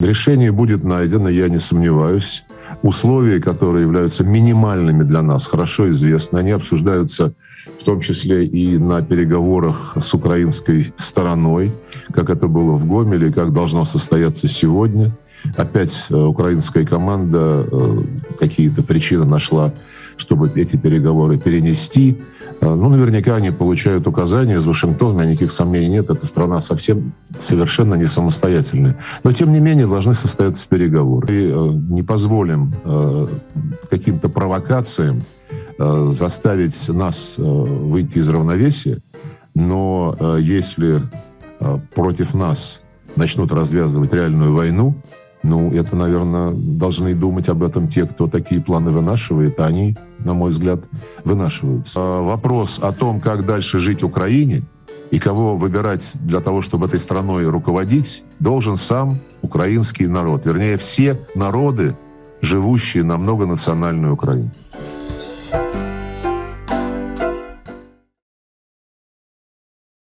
Решение будет найдено, я не сомневаюсь. Условия, которые являются минимальными для нас, хорошо известны. Они обсуждаются в том числе и на переговорах с украинской стороной, как это было в Гомеле, как должно состояться сегодня. Опять украинская команда какие-то причины нашла, чтобы эти переговоры перенести. Ну, наверняка они получают указания из Вашингтона, у меня никаких сомнений нет, эта страна совершенно не самостоятельная. Но, тем не менее, должны состояться переговоры. И не позволим каким-то провокациям заставить нас выйти из равновесия, но если против нас начнут развязывать реальную войну, ну, это, наверное, должны думать об этом те, кто такие планы вынашивает, а они, на мой взгляд, вынашиваются. Вопрос о том, как дальше жить Украине и кого выбирать для того, чтобы этой страной руководить, должен сам украинский народ. Вернее, все народы, живущие на многонациональной Украине.